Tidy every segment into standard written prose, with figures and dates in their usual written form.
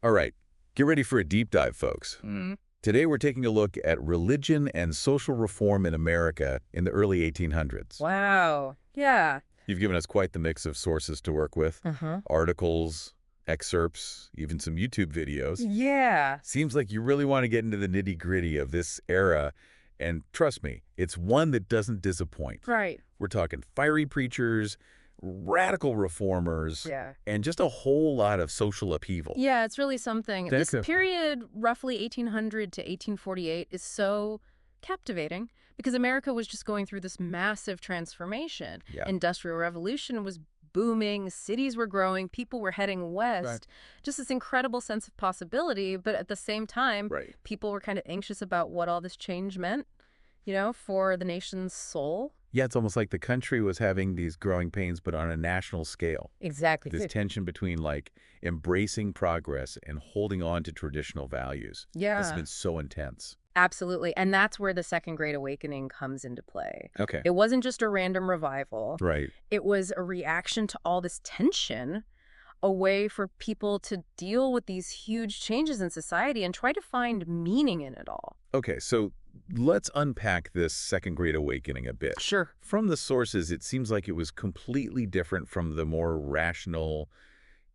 All right, get ready for a deep dive, folks. Mm. Today we're taking a look at religion and social reform in America in the early 1800s. Wow. Yeah. You've given us quite the mix of sources to work with. Uh-huh. Articles, excerpts, even some YouTube videos. Yeah. Seems like you really want to get into the nitty-gritty of this era, and trust me, it's one that doesn't disappoint. Right. We're talking fiery preachers, radical reformers, Yeah. and just a whole lot of social upheaval. Yeah, it's really something. This D'accord. period, roughly 1800 to 1848, is so captivating because America was just going through this massive transformation. Yeah. Industrial revolution was booming, cities were growing, people were heading west. Right. Just this incredible sense of possibility, but at the same time, Right. people were kind of anxious about what all this change meant, for the nation's soul. Yeah, it's almost like the country was having these growing pains, but on a national scale. Exactly. This tension between, like, embracing progress and holding on to traditional values. It's Yeah. been so intense. Absolutely. And that's where the Second Great Awakening comes into play. Okay. It wasn't just a random revival. Right. It was a reaction to all this tension, a way for people to deal with these huge changes in society and try to find meaning in it all. Okay, so let's unpack this Second Great Awakening a bit. Sure. From the sources, it seems like it was completely different from the more rational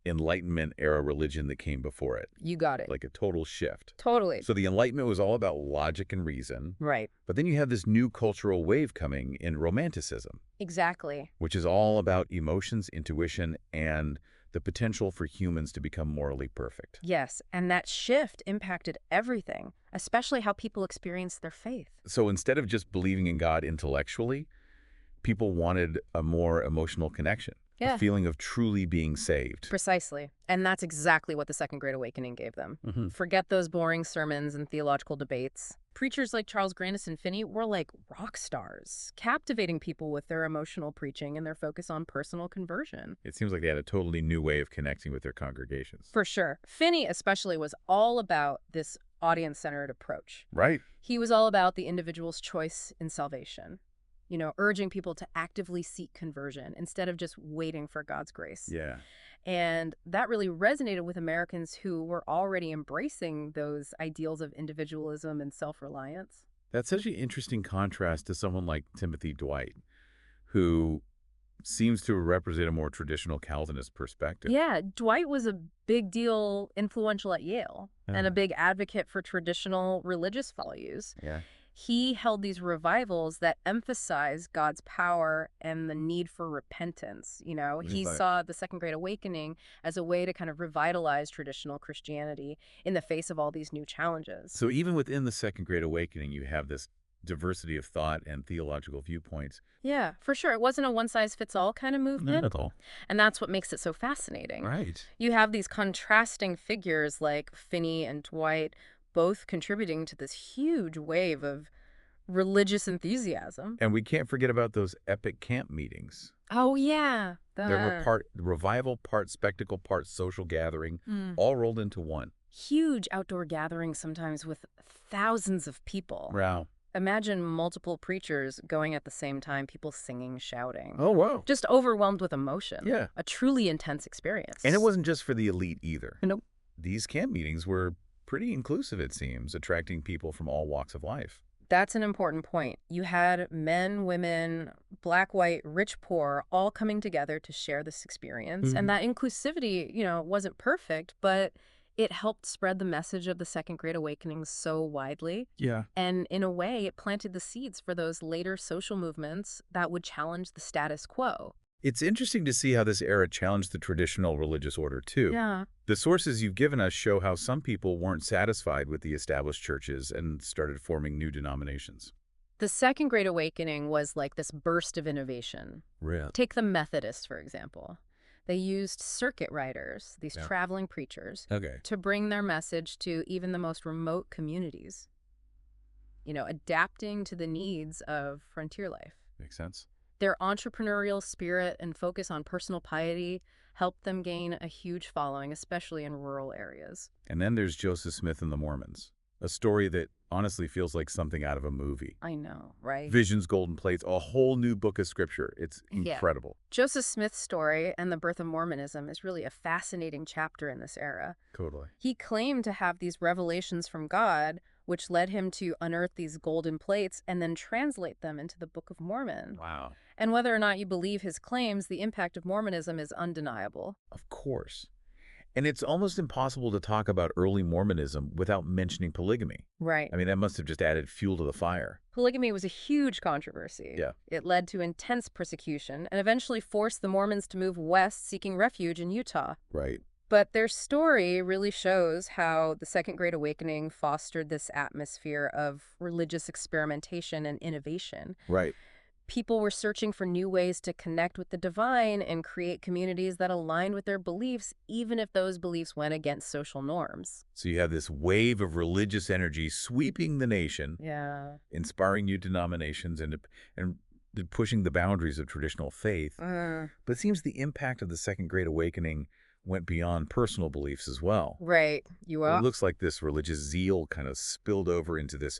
Enlightenment era religion that came before it. You got it. Like a total shift. Totally. So the Enlightenment was all about logic and reason, Right. but then you have this new cultural wave coming in Romanticism, Exactly. which is all about emotions, intuition, and the potential for humans to become morally perfect. Yes. And that shift impacted everything, especially how people experienced their faith. So instead of just believing in God intellectually, people wanted a more emotional connection, Yeah. a feeling of truly being saved. Precisely. And that's exactly what the Second Great Awakening gave them. Mhm. Forget those boring sermons and theological debates. Preachers like Charles Grandison Finney were like rock stars, captivating people with their emotional preaching and their focus on personal conversion. It seems like they had a totally new way of connecting with their congregations. For sure. Finney especially was all about this audience-centered approach. Right. He was all about the individual's choice in salvation, urging people to actively seek conversion instead of just waiting for God's grace. Yeah. And that really resonated with Americans who were already embracing those ideals of individualism and self-reliance. That's such an interesting contrast to someone like Timothy Dwight, who seems to represent a more traditional Calvinist perspective. Yeah, Dwight was a big deal, influential at Yale, and a big advocate for traditional religious values. Yeah. He held these revivals that emphasized God's power and the need for repentance. He like- saw the Second Great Awakening as a way to kind of revitalize traditional Christianity in the face of all these new challenges. So even within the Second Great Awakening, you have this diversity of thought and theological viewpoints. Yeah, for sure. It wasn't a one-size-fits-all kind of movement. Not at all. And that's what makes it so fascinating. Right. You have these contrasting figures like Finney and Dwight, both contributing to this huge wave of religious enthusiasm. And we can't forget about those epic camp meetings. Oh, yeah. They were part revival, part spectacle, part social gathering, all rolled into one. Huge outdoor gatherings sometimes with thousands of people. Wow. Imagine multiple preachers going at the same time, people singing, shouting. Oh, wow. Just overwhelmed with emotion. Yeah. A truly intense experience. And it wasn't just for the elite either. Nope. These camp meetings were pretty inclusive, it seems, attracting people from all walks of life. That's an important point. You had men, women, black, white, rich, poor, all coming together to share this experience. And that inclusivity, wasn't perfect, but it helped spread the message of the Second Great Awakening so widely. Yeah. And in a way, it planted the seeds for those later social movements that would challenge the status quo. It's interesting to see how this era challenged the traditional religious order, too. Yeah. The sources you've given us show how some people weren't satisfied with the established churches and started forming new denominations. The Second Great Awakening was like this burst of innovation. Really? Take the Methodists, for example. They used circuit riders, these Yeah. traveling preachers, Okay. to bring their message to even the most remote communities, adapting to the needs of frontier life. Makes sense. Their entrepreneurial spirit and focus on personal piety helped them gain a huge following, especially in rural areas. And then there's Joseph Smith and the Mormons, a story that honestly feels like something out of a movie. I know, right? Visions, golden plates, a whole new book of scripture. It's Yeah. incredible. Joseph Smith's story and the birth of Mormonism is really a fascinating chapter in this era. Totally. He claimed to have these revelations from God, which led him to unearth these golden plates and then translate them into the Book of Mormon. Wow. And whether or not you believe his claims, the impact of Mormonism is undeniable. Of course. And it's almost impossible to talk about early Mormonism without mentioning polygamy. Right. I mean, that must have just added fuel to the fire. Polygamy was a huge controversy. Yeah. It led to intense persecution and eventually forced the Mormons to move west seeking refuge in Utah. Right. But their story really shows how the Second Great Awakening fostered this atmosphere of religious experimentation and innovation. Right. People were searching for new ways to connect with the divine and create communities that aligned with their beliefs, even if those beliefs went against social norms. So you have this wave of religious energy sweeping the nation, Yeah. inspiring new denominations and pushing the boundaries of traditional faith. But it seems the impact of the Second Great Awakening went beyond personal beliefs as well. Right. You It are. looks like this religious zeal kind of spilled over into this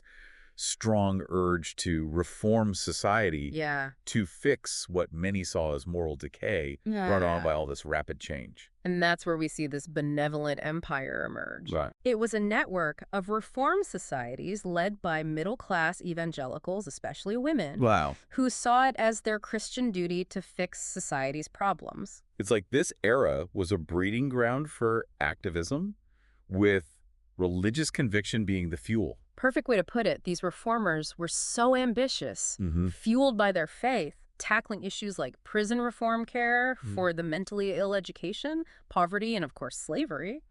strong urge to reform society Yeah. to fix what many saw as moral decay brought on by all this rapid change. And that's where we see this benevolent empire emerge. Right. It was a network of reform societies led by middle-class evangelicals, especially women, Wow. who saw it as their Christian duty to fix society's problems. It's like this era was a breeding ground for activism, with religious conviction being the fuel. Perfect way to put it. These reformers were so ambitious, fueled by their faith, tackling issues like prison reform care for the mentally ill education, poverty, and of course, slavery.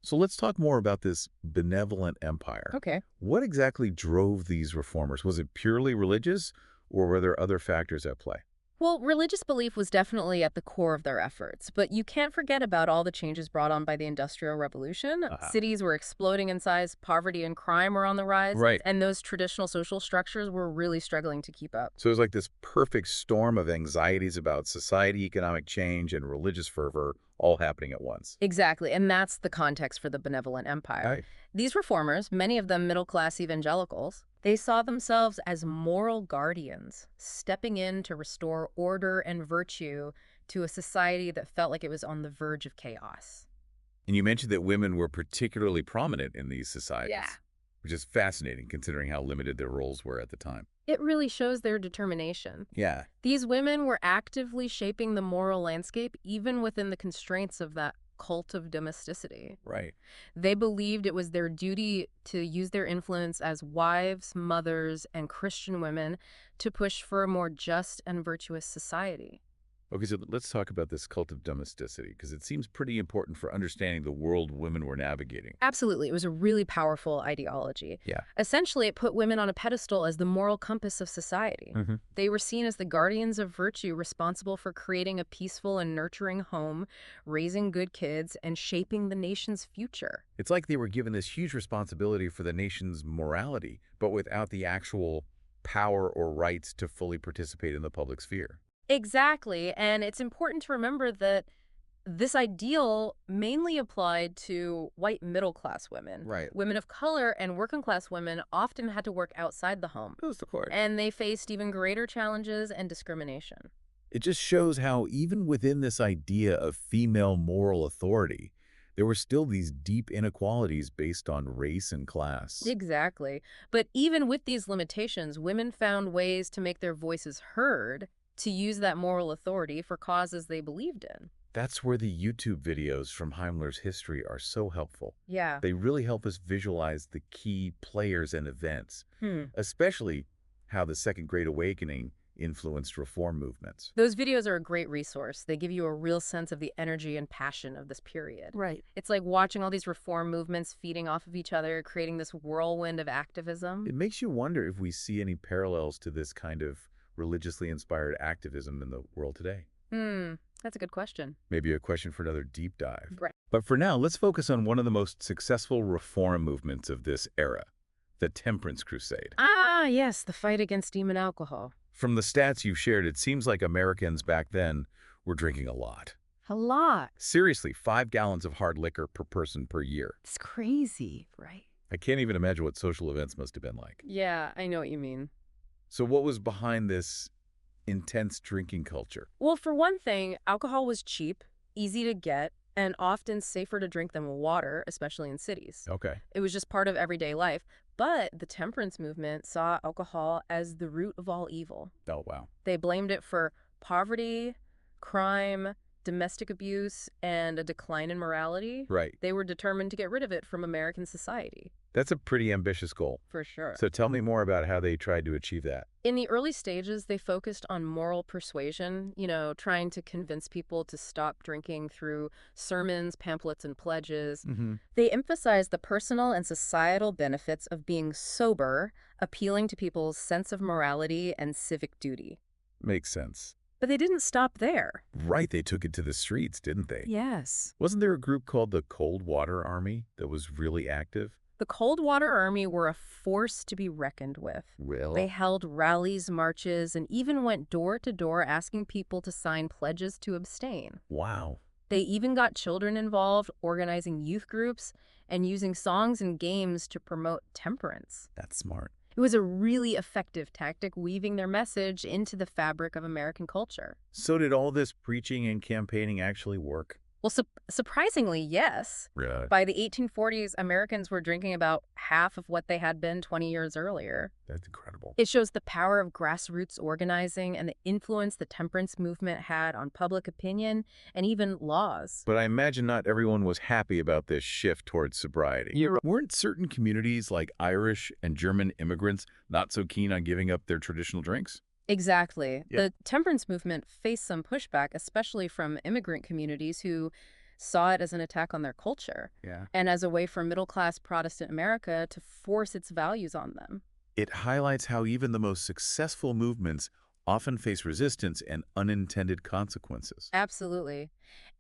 So let's talk more about this benevolent empire. Okay. What exactly drove these reformers? Was it purely religious, or were there other factors at play? Well, religious belief was definitely at the core of their efforts, but you can't forget about all the changes brought on by the Industrial Revolution. Cities were exploding in size, poverty and crime were on the rise, Right. and those traditional social structures were really struggling to keep up. So it was like this perfect storm of anxieties about society, economic change, and religious fervor all happening at once. Exactly, and that's the context for the benevolent empire. Right. These reformers, many of them middle-class evangelicals, they saw themselves as moral guardians, stepping in to restore order and virtue to a society that felt like it was on the verge of chaos. And you mentioned that women were particularly prominent in these societies, Yeah. which is fascinating considering how limited their roles were at the time. It really shows their determination. Yeah. These women were actively shaping the moral landscape, even within the constraints of that cult of domesticity. Right. They believed it was their duty to use their influence as wives, mothers, and Christian women to push for a more just and virtuous society. Okay, so let's talk about this cult of domesticity, because it seems pretty important for understanding the world women were navigating. Absolutely. It was a really powerful ideology. Yeah. Essentially, it put women on a pedestal as the moral compass of society. They were seen as the guardians of virtue responsible for creating a peaceful and nurturing home, raising good kids, and shaping the nation's future. It's like they were given this huge responsibility for the nation's morality, but without the actual power or rights to fully participate in the public sphere. Exactly. And it's important to remember that this ideal mainly applied to white middle-class women. Right. Women of color and working-class women often had to work outside the home, That was the point. and they faced even greater challenges and discrimination. It just shows how even within this idea of female moral authority, there were still these deep inequalities based on race and class. Exactly. But even with these limitations, women found ways to make their voices heard, to use that moral authority for causes they believed in. That's where the YouTube videos from Heimler's history are so helpful. Yeah. They really help us visualize the key players and events, especially how the Second Great Awakening influenced reform movements. Those videos are a great resource. They give you a real sense of the energy and passion of this period. Right. It's like watching all these reform movements feeding off of each other, creating this whirlwind of activism. It makes you wonder if we see any parallels to this kind of religiously inspired activism in the world today. That's a good question. Maybe a question for another deep dive. Right. But for now, let's focus on one of the most successful reform movements of this era, the Temperance Crusade. Ah, yes, the fight against demon alcohol. From the stats you've shared, it seems like Americans back then were drinking a lot. A lot. Seriously, 5 gallons of hard liquor per person per year. It's crazy, right? I can't even imagine what social events must have been like. Yeah, I know what you mean. So what was behind this intense drinking culture? Well, for one thing, alcohol was cheap, easy to get, and often safer to drink than water, especially in cities. Okay. It was just part of everyday life. But the temperance movement saw alcohol as the root of all evil. Oh, wow. They blamed it for poverty, crime, domestic abuse, and a decline in morality. Right. They were determined to get rid of it from American society. That's a pretty ambitious goal. For sure. So tell me more about how they tried to achieve that. In the early stages, they focused on moral persuasion, trying to convince people to stop drinking through sermons, pamphlets, and pledges. Mm-hmm. They emphasized the personal and societal benefits of being sober, appealing to people's sense of morality and civic duty. Makes sense. But they didn't stop there. Right, they took it to the streets, didn't they? Yes. Wasn't there a group called the Cold Water Army that was really active? The Cold Water Army were a force to be reckoned with. Really? They held rallies, marches, and even went door to door asking people to sign pledges to abstain. Wow. They even got children involved, organizing youth groups and using songs and games to promote temperance. That's smart. It was a really effective tactic, weaving their message into the fabric of American culture. So did all this preaching and campaigning actually work? Well, surprisingly, yes. Really? By the 1840s, Americans were drinking about half of what they had been 20 years earlier. That's incredible. It shows the power of grassroots organizing and the influence the temperance movement had on public opinion and even laws. But I imagine not everyone was happy about this shift towards sobriety. Weren't certain communities like Irish and German immigrants not so keen on giving up their traditional drinks? Exactly. Yeah. The temperance movement faced some pushback, especially from immigrant communities who saw it as an attack on their culture Yeah. and as a way for middle-class Protestant America to force its values on them. It highlights how even the most successful movements often face resistance and unintended consequences. Absolutely.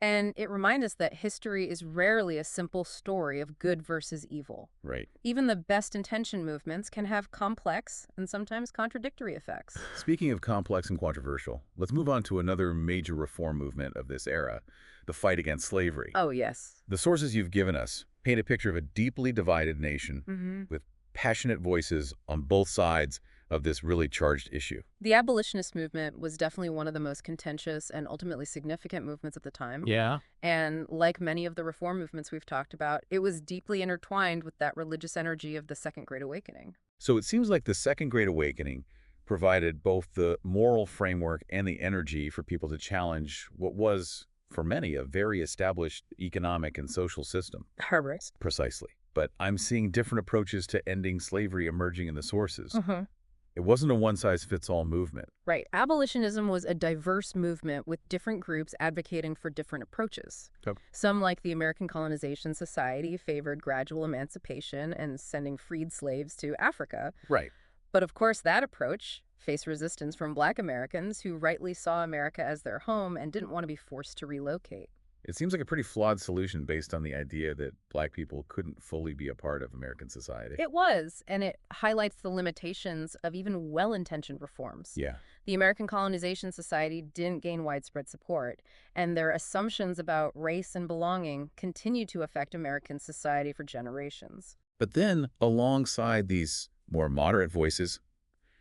And it reminds us that history is rarely a simple story of good versus evil. Right. Even the best-intentioned movements can have complex and sometimes contradictory effects. Speaking of complex and controversial, let's move on to another major reform movement of this era, the fight against slavery. Oh, yes. The sources you've given us paint a picture of a deeply divided nation with passionate voices on both sides of this really charged issue. The abolitionist movement was definitely one of the most contentious and ultimately significant movements at the time. Yeah. And like many of the reform movements we've talked about, it was deeply intertwined with that religious energy of the Second Great Awakening. So it seems like the Second Great Awakening provided both the moral framework and the energy for people to challenge what was, for many, a very established economic and social system. Herbert. Precisely. But I'm seeing different approaches to ending slavery emerging in the sources. It wasn't a one-size-fits-all movement. Right. Abolitionism was a diverse movement with different groups advocating for different approaches. Okay. Some, like the American Colonization Society, favored gradual emancipation and sending freed slaves to Africa. Right. But of course, that approach faced resistance from Black Americans who rightly saw America as their home and didn't want to be forced to relocate. It seems like a pretty flawed solution based on the idea that Black people couldn't fully be a part of American society. It was, and it highlights the limitations of even well-intentioned reforms. Yeah. The American Colonization Society didn't gain widespread support, and their assumptions about race and belonging continued to affect American society for generations. But then, alongside these more moderate voices,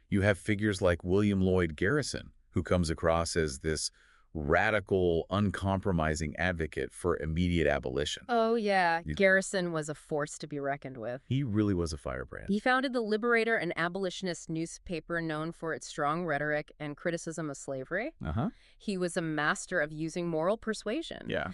you have figures like William Lloyd Garrison, who comes across as this radical, uncompromising advocate for immediate abolition. Oh, yeah. Garrison was a force to be reckoned with. He really was a firebrand. He founded the Liberator, an abolitionist newspaper known for its strong rhetoric and criticism of slavery. He was a master of using moral persuasion. Yeah.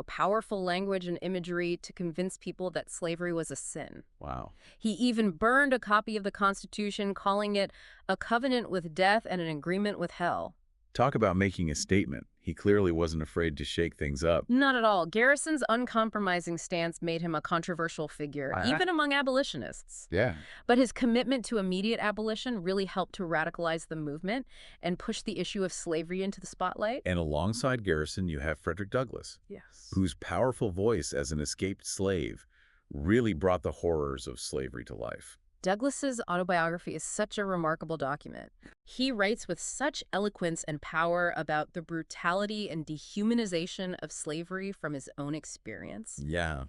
Powerful language and imagery to convince people that slavery was a sin. Wow. He even burned a copy of the Constitution, calling it a covenant with death and an agreement with hell. Talk about making a statement. He clearly wasn't afraid to shake things up. Not at all. Garrison's uncompromising stance made him a controversial figure, even among abolitionists. Yeah. But his commitment to immediate abolition really helped to radicalize the movement and push the issue of slavery into the spotlight. And alongside Garrison, you have Frederick Douglass, Yes. whose powerful voice as an escaped slave really brought the horrors of slavery to life. Douglass's autobiography is such a remarkable document. He writes with such eloquence and power about the brutality and dehumanization of slavery from his own experience. Yeah.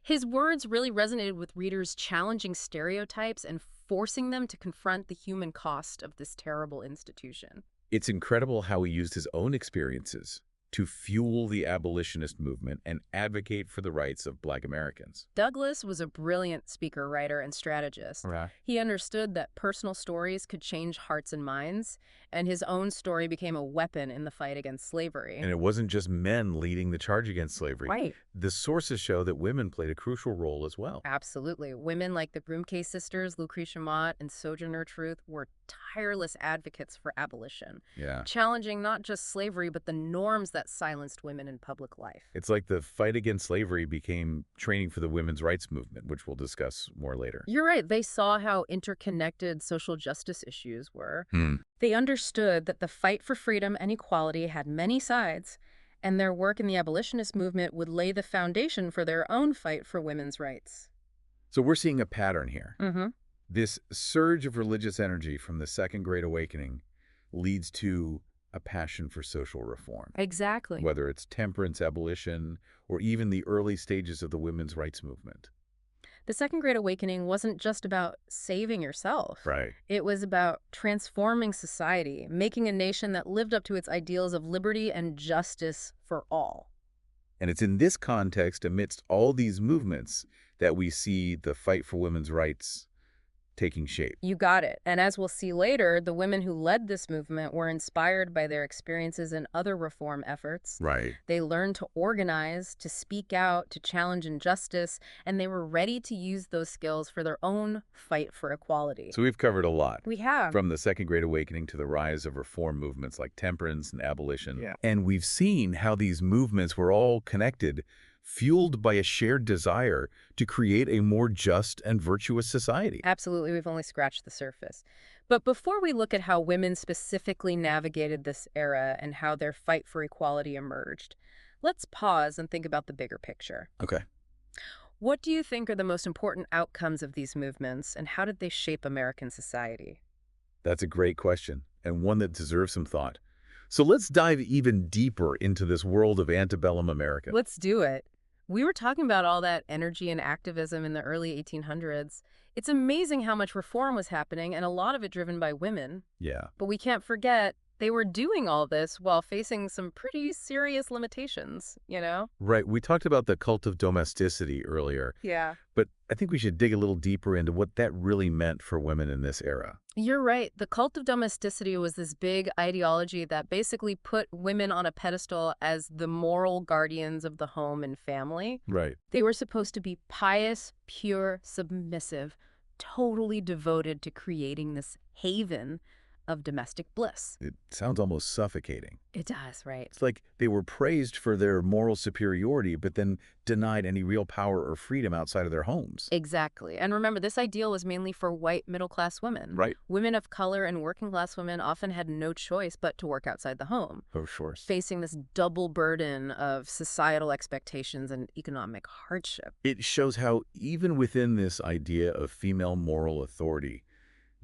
His words really resonated with readers, challenging stereotypes and forcing them to confront the human cost of this terrible institution. It's incredible how he used his own experiences to fuel the abolitionist movement and advocate for the rights of Black Americans. Douglas was a brilliant speaker, writer, and strategist. Right. He understood that personal stories could change hearts and minds, and his own story became a weapon in the fight against slavery. And it wasn't just men leading the charge against slavery. Right. The sources show that women played a crucial role as well. Absolutely. Women like the Grimke sisters, Lucretia Mott, and Sojourner Truth were tireless advocates for abolition, Yeah. challenging not just slavery, but the norms that silenced women in public life. It's like the fight against slavery became training for the women's rights movement, which we'll discuss more later. You're right. They saw how interconnected social justice issues were. Hmm. They understood that the fight for freedom and equality had many sides, and their work in the abolitionist movement would lay the foundation for their own fight for women's rights. So we're seeing a pattern here. Mm-hmm. This surge of religious energy from the Second Great Awakening leads to a passion for social reform, Exactly. whether it's temperance, abolition, or even the early stages of the women's rights movement. The Second Great Awakening wasn't just about saving yourself. Right. It was about transforming society, making a nation that lived up to its ideals of liberty and justice for all. And it's in this context, amidst all these movements, that we see the fight for women's rights taking shape. You got it. And as we'll see later, the women who led this movement were inspired by their experiences in other reform efforts. Right. They learned to organize, to speak out, to challenge injustice, and they were ready to use those skills for their own fight for equality. So we've covered a lot. We have. From the Second Great Awakening to the rise of reform movements like temperance and abolition. Yeah. And we've seen how these movements were all connected, fueled by a shared desire to create a more just and virtuous society. Absolutely, we've only scratched the surface. But before we look at how women specifically navigated this era and how their fight for equality emerged, let's pause and think about the bigger picture. Okay. What do you think are the most important outcomes of these movements, and how did they shape American society? That's a great question, and one that deserves some thought. So let's dive even deeper into this world of antebellum America. Let's do it. We were talking about all that energy and activism in the early 1800s. It's amazing how much reform was happening, and a lot of it driven by women. Yeah. But we can't forget they were doing all this while facing some pretty serious limitations, you know? Right. We talked about the cult of domesticity earlier, Yeah. but I think we should dig a little deeper into what that really meant for women in this era. You're right. The cult of domesticity was this big ideology that basically put women on a pedestal as the moral guardians of the home and family. Right. They were supposed to be pious, pure, submissive, totally devoted to creating this haven of domestic bliss. It sounds almost suffocating. It does, right? It's like they were praised for their moral superiority, but then denied any real power or freedom outside of their homes. Exactly. And remember, this ideal was mainly for white middle-class women. Right. Women of color and working-class women often had no choice but to work outside the home, Oh, sure. facing this double burden of societal expectations and economic hardship. It shows how even within this idea of female moral authority,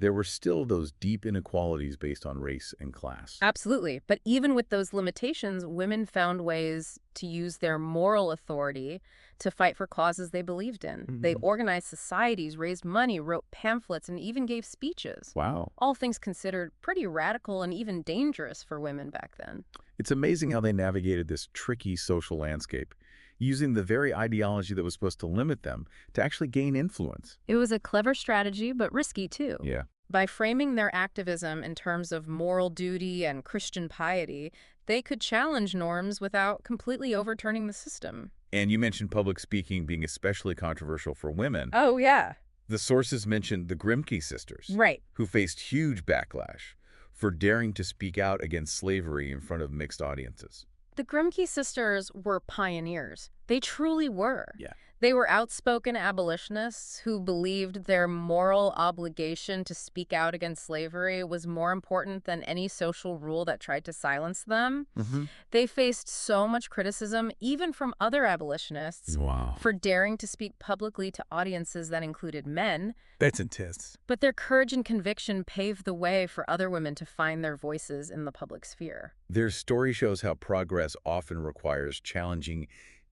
there were still those deep inequalities based on race and class. Absolutely. But even with those limitations, women found ways to use their moral authority to fight for causes they believed in. They organized societies, raised money, wrote pamphlets, and even gave speeches. Wow. All things considered pretty radical and even dangerous for women back then. It's amazing how they navigated this tricky social landscape, using the very ideology that was supposed to limit them to actually gain influence. It was a clever strategy, but risky too. Yeah. By framing their activism in terms of moral duty and Christian piety, they could challenge norms without completely overturning the system. And you mentioned public speaking being especially controversial for women. Oh, yeah. The sources mentioned the Grimke sisters, Right. who faced huge backlash for daring to speak out against slavery in front of mixed audiences. The Grimke sisters were pioneers. They truly were. Yeah. They were outspoken abolitionists who believed their moral obligation to speak out against slavery was more important than any social rule that tried to silence them. They faced so much criticism, even from other abolitionists, Wow. for daring to speak publicly to audiences that included men. That's intense. But their courage and conviction paved the way for other women to find their voices in the public sphere. Their story shows how progress often requires challenging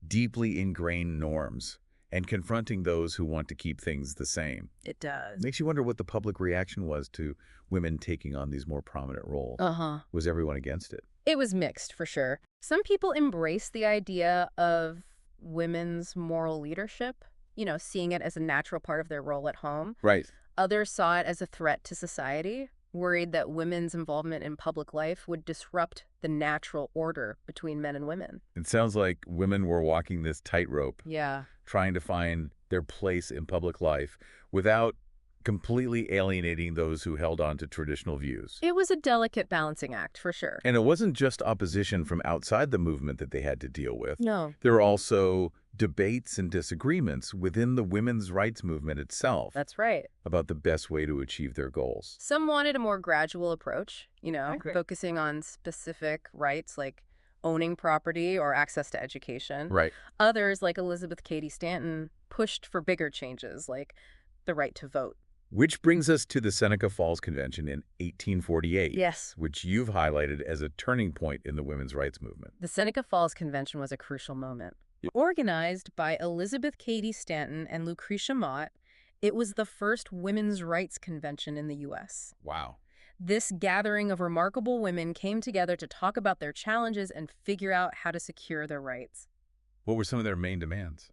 deeply ingrained norms and confronting those who want to keep things the same. It does. Makes you wonder what the public reaction was to women taking on these more prominent roles. Uh-huh. Was everyone against it? It was mixed, for sure. Some people embraced the idea of women's moral leadership, seeing it as a natural part of their role at home. Right. Others saw it as a threat to society, worried that women's involvement in public life would disrupt the natural order between men and women. It sounds like women were walking this tightrope, Yeah. trying to find their place in public life without completely alienating those who held on to traditional views. It was a delicate balancing act, for sure. And it wasn't just opposition from outside the movement that they had to deal with. No. There were also debates and disagreements within the women's rights movement itself That's right. about the best way to achieve their goals. Some wanted a more gradual approach, agree. focusing on specific rights like owning property or access to education. Right. Others, like Elizabeth Cady Stanton, pushed for bigger changes like the right to vote. Which brings us to the Seneca Falls Convention in 1848. Yes. Which you've highlighted as a turning point in the women's rights movement. The Seneca Falls Convention was a crucial moment. Yep. Organized by Elizabeth Cady Stanton and Lucretia Mott, it was the first women's rights convention in the U.S. Wow. This gathering of remarkable women came together to talk about their challenges and figure out how to secure their rights. What were some of their main demands?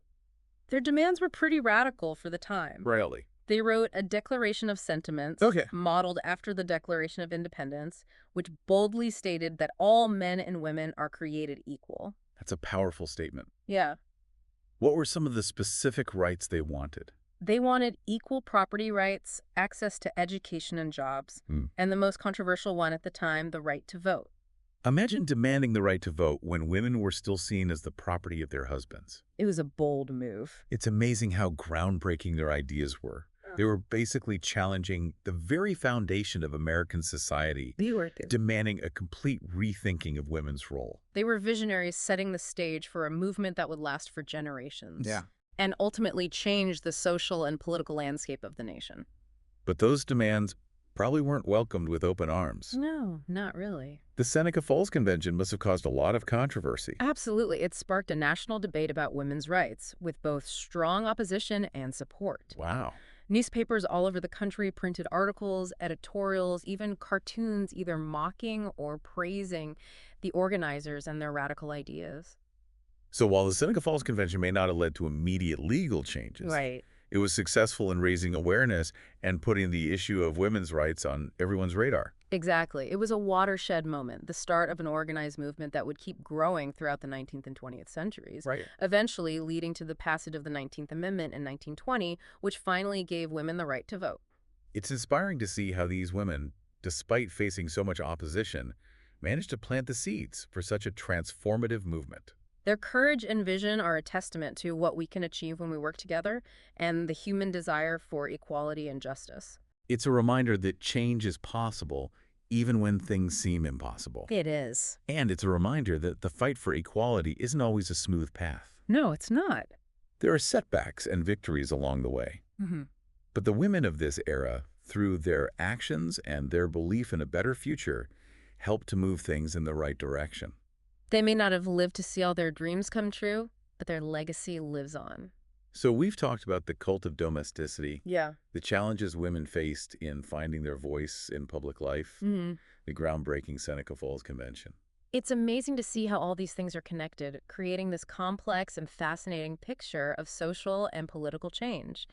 Their demands were pretty radical for the time. Really? They wrote a Declaration of Sentiments, modeled after the Declaration of Independence, which boldly stated that all men and women are created equal. That's a powerful statement. Yeah. What were some of the specific rights they wanted? They wanted equal property rights, access to education and jobs, and the most controversial one at the time, the right to vote. Imagine demanding the right to vote when women were still seen as the property of their husbands. It was a bold move. It's amazing how groundbreaking their ideas were. They were basically challenging the very foundation of American society, demanding a complete rethinking of women's role. They were visionaries setting the stage for a movement that would last for generations. Yeah. And ultimately change the social and political landscape of the nation. But those demands probably weren't welcomed with open arms. No, not really. The Seneca Falls Convention must have caused a lot of controversy. Absolutely. It sparked a national debate about women's rights, with both strong opposition and support. Wow. Newspapers all over the country printed articles, editorials, even cartoons either mocking or praising the organizers and their radical ideas. So while the Seneca Falls Convention may not have led to immediate legal changes, it was successful in raising awareness and putting the issue of women's rights on everyone's radar. Exactly. It was a watershed moment, the start of an organized movement that would keep growing throughout the 19th and 20th centuries, eventually leading to the passage of the 19th Amendment in 1920, which finally gave women the right to vote. It's inspiring to see how these women, despite facing so much opposition, managed to plant the seeds for such a transformative movement. Their courage and vision are a testament to what we can achieve when we work together and the human desire for equality and justice. It's a reminder that change is possible even when things seem impossible. It is. And it's a reminder that the fight for equality isn't always a smooth path. No, it's not. There are setbacks and victories along the way. But the women of this era, through their actions and their belief in a better future, helped to move things in the right direction. They may not have lived to see all their dreams come true, but their legacy lives on. So we've talked about the cult of domesticity, Yeah. the challenges women faced in finding their voice in public life, the groundbreaking Seneca Falls Convention. It's amazing to see how all these things are connected, creating this complex and fascinating picture of social and political change.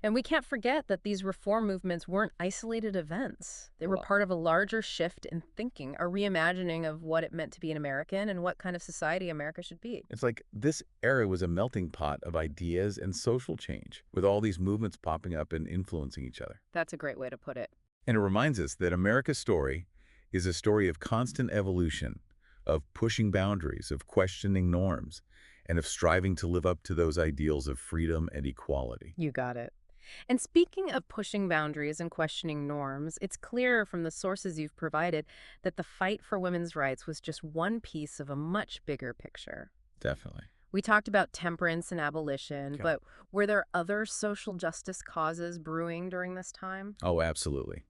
And we can't forget that these reform movements weren't isolated events. They were part of a larger shift in thinking, a reimagining of what it meant to be an American and what kind of society America should be. It's like this era was a melting pot of ideas and social change, with all these movements popping up and influencing each other. That's a great way to put it. And it reminds us that America's story is a story of constant evolution, of pushing boundaries, of questioning norms, and of striving to live up to those ideals of freedom and equality. You got it. And speaking of pushing boundaries and questioning norms, it's clear from the sources you've provided that the fight for women's rights was just one piece of a much bigger picture. Definitely. We talked about temperance and abolition, but were there other social justice causes brewing during this time? Oh, absolutely.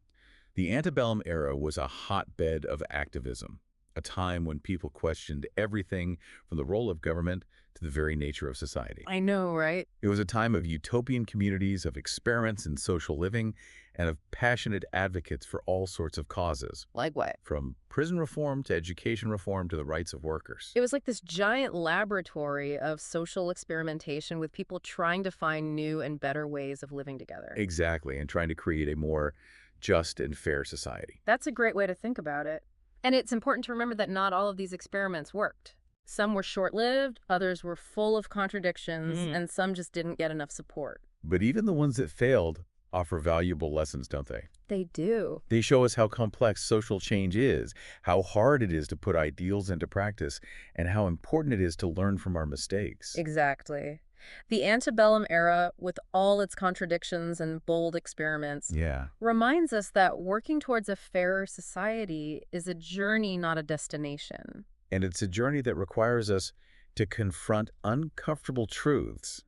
The Antebellum era was a hotbed of activism, a time when people questioned everything from the role of government to the very nature of society. I know, right? It was a time of utopian communities, of experiments in social living, and of passionate advocates for all sorts of causes, Like what? from prison reform to education reform to the rights of workers. It was like this giant laboratory of social experimentation with people trying to find new and better ways of living together. Exactly, and trying to create a more just and fair society. That's a great way to think about it. And it's important to remember that not all of these experiments worked. Some were short-lived, others were full of contradictions, and some just didn't get enough support. But even the ones that failed offer valuable lessons, don't they? They do. They show us how complex social change is, how hard it is to put ideals into practice, and how important it is to learn from our mistakes. Exactly. The antebellum era, with all its contradictions and bold experiments, Yeah. reminds us that working towards a fairer society is a journey, not a destination. And it's a journey that requires us to confront uncomfortable truths,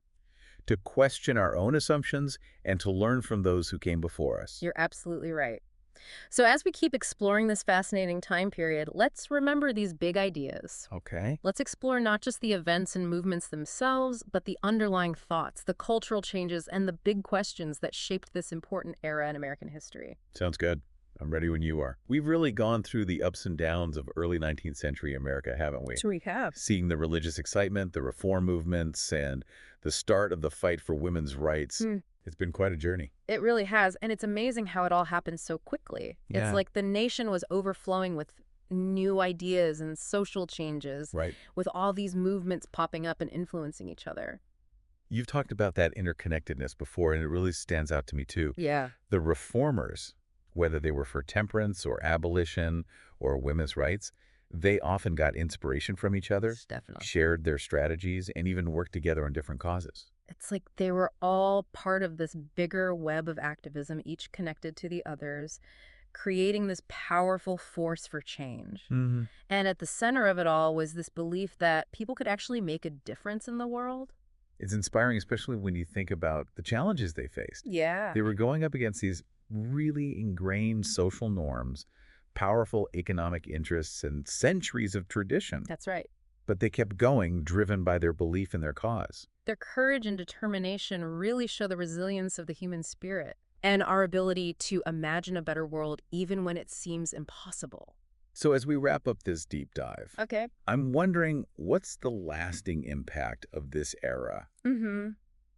to question our own assumptions, and to learn from those who came before us. You're absolutely right. So as we keep exploring this fascinating time period, let's remember these big ideas. Okay. Let's explore not just the events and movements themselves, but the underlying thoughts, the cultural changes, and the big questions that shaped this important era in American history. Sounds good. I'm ready when you are. We've really gone through the ups and downs of early 19th century America, haven't we? To recap. Seeing the religious excitement, the reform movements, and the start of the fight for women's rights. It's been quite a journey. It really has, and it's amazing how it all happened so quickly. Yeah. It's like the nation was overflowing with new ideas and social changes, Right. with all these movements popping up and influencing each other. You've talked about that interconnectedness before, and it really stands out to me too. Yeah. The reformers, whether they were for temperance or abolition or women's rights, they often got inspiration from each other, Definitely. shared their strategies, and even worked together on different causes. It's like they were all part of this bigger web of activism, each connected to the others, creating this powerful force for change. Mm-hmm. And at the center of it all was this belief that people could actually make a difference in the world. It's inspiring, especially when you think about the challenges they faced. Yeah. They were going up against these really ingrained social norms, powerful economic interests, and centuries of tradition. That's right. But they kept going, driven by their belief in their cause. Their courage and determination really show the resilience of the human spirit and our ability to imagine a better world even when it seems impossible. So as we wrap up this deep dive, Okay. I'm wondering, what's the lasting impact of this era? Mm-hmm.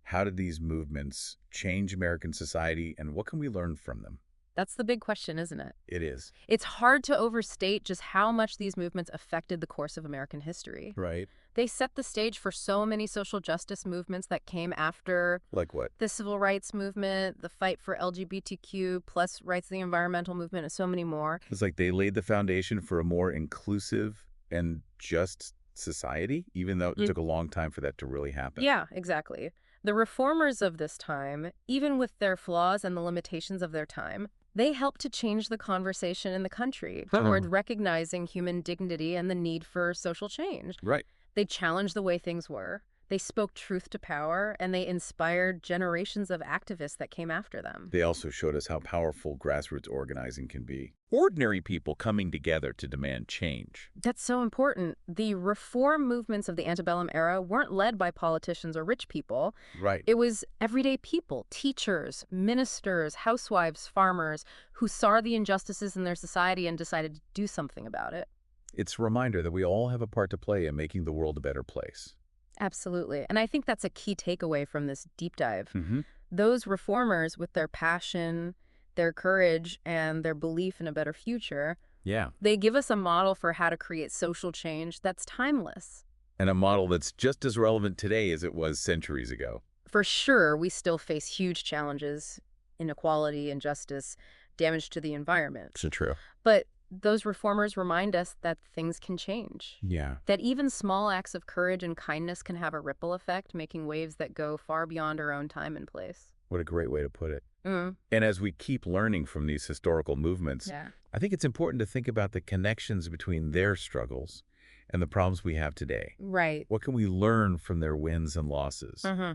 How did these movements change American society, and what can we learn from them? That's the big question, isn't it? It is. It's hard to overstate just how much these movements affected the course of American history. Right. They set the stage for so many social justice movements that came after Like what? the civil rights movement, the fight for LGBTQ plus rights, the environmental movement, and so many more. It's like they laid the foundation for a more inclusive and just society, even though it took a long time for that to really happen. Yeah, exactly. The reformers of this time, even with their flaws and the limitations of their time, they helped to change the conversation in the country toward recognizing human dignity and the need for social change. Right. They challenged the way things were. They spoke truth to power, and they inspired generations of activists that came after them. They also showed us how powerful grassroots organizing can be. Ordinary people coming together to demand change. That's so important. The reform movements of the antebellum era weren't led by politicians or rich people. Right. It was everyday people, teachers, ministers, housewives, farmers, who saw the injustices in their society and decided to do something about it. It's a reminder that we all have a part to play in making the world a better place. Absolutely. And I think that's a key takeaway from this deep dive. Mm-hmm. Those reformers, with their passion, their courage, and their belief in a better future, Yeah. they give us a model for how to create social change that's timeless. And a model that's just as relevant today as it was centuries ago. For sure, we still face huge challenges, inequality, injustice, damage to the environment. So true. But those reformers remind us that things can change. Yeah. That even small acts of courage and kindness can have a ripple effect, making waves that go far beyond our own time and place. What a great way to put it. Mm. And as we keep learning from these historical movements, Yeah. I think it's important to think about the connections between their struggles and the problems we have today. Right. What can we learn from their wins and losses? Mm-hmm.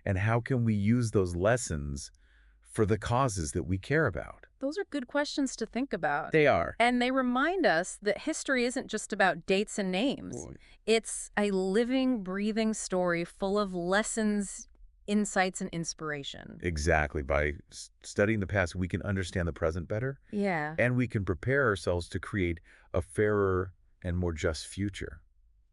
And how can we use those lessons for the causes that we care about? Those are good questions to think about. They are. And they remind us that history isn't just about dates and names. Boy. It's a living, breathing story full of lessons, insights, and inspiration. Exactly. By studying the past, we can understand the present better, Yeah. and we can prepare ourselves to create a fairer and more just future.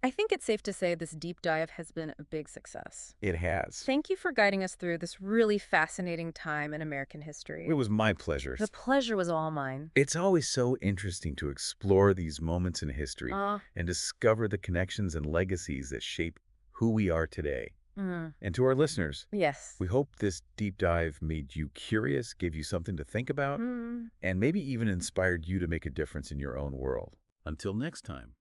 I think it's safe to say this deep dive has been a big success. It has. Thank you for guiding us through this really fascinating time in American It history. was my pleasure. The pleasure was all mine. It's always so interesting to explore these moments in history Uh, and discover the connections and legacies that shape who we are today. mm, And to our listeners, yes. we hope this deep dive made you curious, gave you something to think about, Mm. and maybe even inspired you to make a difference in your own world. Until next time.